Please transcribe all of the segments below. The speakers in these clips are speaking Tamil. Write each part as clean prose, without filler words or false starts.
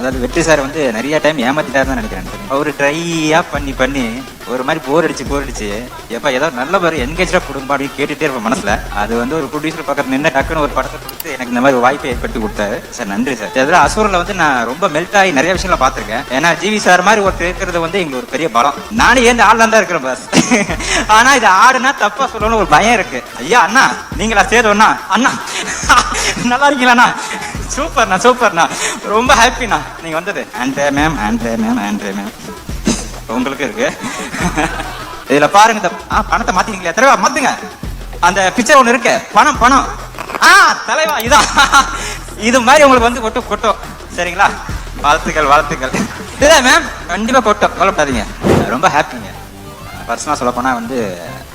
அதாவது வெற்றி சார் வந்து நிறைய டைம் ஏமாத்திட்டாருன்னு நினைக்கிறேன். அவரு ட்ரையா பண்ணி பண்ணி ஒரு மாதிரி போர் அடிச்சு எப்ப ஏதாவது நல்ல ஒரு என்கேஜா குடும்பம் அப்படின்னு கேட்டுட்டே இருப்பேன் மனசுல. அது வந்து ஒரு ப்ரொடியூசர் பக்கத்துல நின்று டக்குன்னு ஒரு படத்தை கொடுத்து எனக்கு இந்த மாதிரி வாய்ப்பை ஏற்படுத்தி கொடுத்தாரு சார். நன்றி சார். அதில் அசூரில் வந்து நான் ரொம்ப மெல்ட் ஆகி நிறைய விஷயங்களை பார்த்துருக்கேன். ஏன்னா ஜிவி சார் மாதிரி ஒருத்தர் இருக்கிறது வந்து எங்களுக்கு ஒரு பெரிய பலம். நானே ஏன் ஆள்லாம் தான் இருக்கிறேன் பாஸ். ஆனா இது ஆடுனா தப்பா சொல்லணும்னு ஒரு பயம் இருக்கு. ஐயா அண்ணா நீங்களா சேதோண்ணா அண்ணா நல்லா இருக்கீங்களாண்ணா? சூப்பர்ண்ணா ரொம்ப ஹாப்பிண்ணா நீங்க வந்தது. ஆண்ட்ரே மேம் உங்களுக்கு இருக்கு. இதுல பாருங்க இந்த பணத்தை மாத்தீங்களா? தலைவா மாத்துங்க. அந்த பிக்சர் ஒண்ணு இருக்கு. பணம் தலைவா இதான். இது மாதிரி உங்களுக்கு வந்து கொட்டும் சரிங்களா? வாழ்த்துக்கள். இல்ல மேம் கண்டிப்பா கொட்டும், கவலைப்படாதீங்க. ரொம்ப ஹாப்பிங்க. பர்சனலா சொல்ல போனா வந்து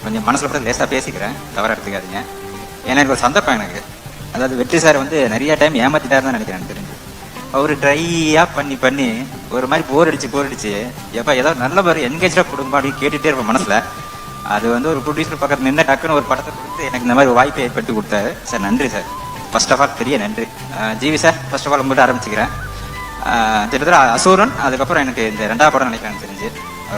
கொஞ்சம் மனசுல கூட லேசா பேசிக்கிறேன், தவற எடுத்துக்காதீங்க. ஏன்னா எனக்கு ஒரு சந்தர்ப்பம் எனக்கு. அதாவது வெற்றி சார் வந்து நிறைய டைம் ஏமாத்திட்டாருன்னு நினைக்கிறேன் தெரிஞ்சு. அவரு ட்ரையா பண்ணி ஒரு மாதிரி போர் அடிச்சு எப்ப ஏதாவது நல்ல ஒரு என்கேஜா குடும்பம் அப்படின்னு கேட்டுட்டே இருப்பேன் மனசுல. அது வந்து ஒரு ப்ரொடியூசர் பக்கத்துல நின்று டக்குன்னு ஒரு படத்தை கொடுத்து எனக்கு இந்த மாதிரி வாய்ப்பை ஏற்படுத்தி கொடுத்தாரு சார். நன்றி சார். ஃபர்ஸ்ட் ஆஃப் ஆல் பெரிய நன்றி. G V sir first of all உங்கள்கிட்ட ஆரம்பிச்சுக்கிறேன். கிட்டத்தட்ட அசூரன் அதுக்கப்புறம் எனக்கு இந்த 2வது படம் நினைக்கிறேன் தெரிஞ்சு.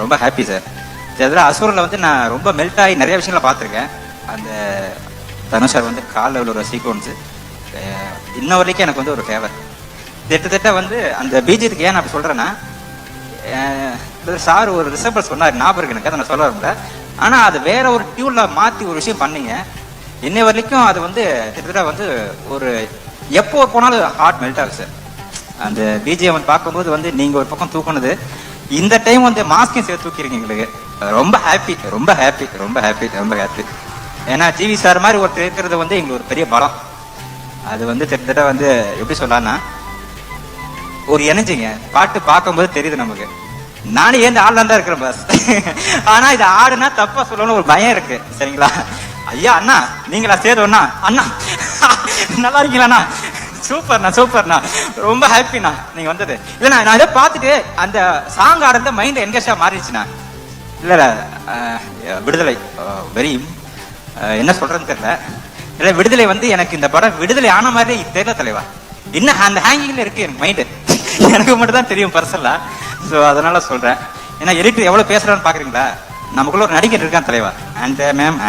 ரொம்ப ஹாப்பி சார். கிட்டத்தட்ட அசூரில் வந்து நான் ரொம்ப மெல்ட் ஆகி நிறைய விஷயங்களை பார்த்துருக்கேன். அந்த தனுஷ் சார் வந்து காலில் உள்ள ஒரு சீக்வன்ஸு இன்ன வரைக்கும் எனக்கு வந்து ஒரு ஃபேவர். திட்ட வந்து அந்த பீஜத்துக்கு ஏன் அப்படி சொல்கிறேன்னா, சார் ஒரு ரிசர்வல் சொன்னார், ஞாபகம் இருக்கு எனக்கு, அதை நான் சொல்ல வரல. ஆனால் அது வேற ஒரு டியூனில் மாற்றி ஒரு விஷயம் பண்ணீங்க. இன்னை வரைக்கும் அது வந்து கிட்டத்தட்ட வந்து ஒரு எப்போ போனாலும் ஹார்ட் மெல்ட் ஆகுது சார். அந்த பிஜிஎம் வந்து பார்க்கும்போது வந்து நீங்கள் ஒரு பக்கம் தூக்குனது, இந்த டைம் வந்து மாஸ்கையும் சேர்த்து தூக்கிருக்கீங்க எங்களுக்கு. ரொம்ப ஹாப்பி. ஏன்னா ஜிவி சார் மாதிரி ஒருத்தர் இருக்கிறது வந்து எங்களுக்கு ஒரு பெரிய பலம். அது வந்து கிட்டத்தட்ட வந்து எப்படி சொல்லலாம்னா ஒரு எனர்ஜிங்க. பாட்டு பார்க்கும்போது தெரியுது நமக்கு. நானே ஏன் ஆள்லாம் தான் இருக்கிறேன் பாஸ். ஆனா இது ஆடுனா தப்பா சொல்லணும்னு ஒரு பயம் இருக்கு சரிங்களா? ஐயா அண்ணா நீங்களா சேதோண்ணா அண்ணா நல்லா இருக்கீங்களாண்ணா? சூப்பர்ண்ணா ரொம்ப ஹாப்பிண்ணா நீங்க வந்தது. இல்லைண்ணா நான் இதை பார்த்துட்டு அந்த சாங் ஆடுறத மைண்ட் என்கேஜா மாறிடுச்சுண்ணா. இல்ல விடுதலை வெரி என்ன சொல்றதுன்னு தெரியல. இல்ல விடுதலை வந்து எனக்கு இந்த படம் விடுதலை ஆன மாதிரி தெரியல தலைவா. இன்னும் அந்த ஹேங்கிங்ல இருக்கு எனக்கு மைண்டு. எனக்கு மட்டும் தான் தெரியும் பர்சனலா. ஸோ அதனால சொல்றேன். ஏன்னா எடிட்டர் எவ்வளவு பேசுறான்னு பாக்குறீங்களா? நமக்குள்ள ஒரு நடிகர் இருக்கான் தலைவா. ஆண்ட்ரே மேம்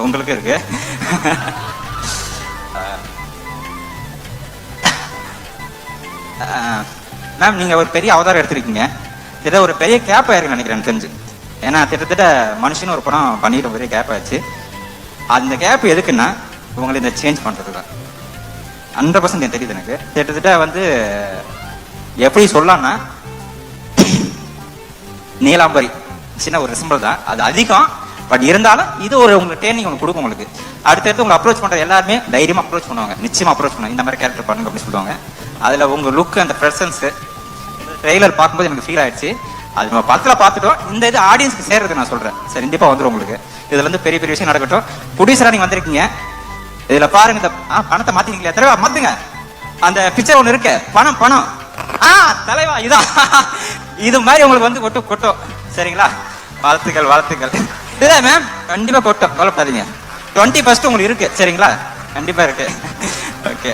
உங்களுக்கு இருக்கு. மேம் நீங்க ஒரு பெரிய அவதாரம் எடுத்திருக்கீங்க. இதை ஒரு பெரிய கேப் ஆயிருக்கு நினைக்கிறேன் தெரிஞ்சு. ஏன்னா கிட்டத்தட்ட மனுஷன் ஒரு படம் பண்ணிட்டு பெரிய கேப் ஆச்சு. அந்த கேப் எதுக்குன்னா உங்களை இந்த சேஞ்ச் பண்றது தான். 100% தெரியுது எனக்கு. கிட்டத்தட்ட வந்து எப்படி சொல்லலாம்னா நீலாம்பரி சின்ன ஒரு சிம்பிள் தான், அது அதிகம். பட் இருந்தாலும் இது ஒரு உங்களுக்கு ட்ரைனிங் ஒன்று கொடுக்கும். உங்களுக்கு அடுத்தடுத்து உங்களை அப்ரோச் பண்ற எல்லாருமே தைரியமா அப்ரோச் பண்ணுவாங்க. நிச்சயமா அப்ரோச் பண்ணுவாங்க. இந்த மாதிரி கேரக்டர் பண்ணுங்க அப்படின்னு சொல்லுவாங்க. அதுல உங்க லுக் அந்த ப்ரெசன்ஸ் ட்ரெய்லர் பார்க்கும்போது எனக்கு ஃபீல் ஆயிடுச்சு. அது நம்ம படத்துல பார்த்துட்டோம். இந்த இது ஆடியன்ஸ்க்கு சேர்றது நான் சொல்றேன் சார். கண்டிப்பா வந்துடும் உங்களுக்கு. இதுல இருந்து பெரிய விஷயம் நடக்கட்டும். ப்ரொடியூசரா நீங்க வந்திருக்கீங்க. இதுல பாருங்க இந்த பணத்தை மாத்தீங்களா? தலைவா மாத்துங்க. அந்த பிக்சர் ஒண்ணு இருக்கு. பணம் தலைவா இதான். இது மாதிரி உங்களுக்கு வந்து கொட்டும் சரிங்களா? வாழ்த்துக்கள். இல்ல மேம் கண்டிப்பா கொட்டும், கவலைப்படாதீங்க. 21 உங்களுக்கு இருக்கு சரிங்களா? கண்டிப்பா இருக்கு. ஓகே.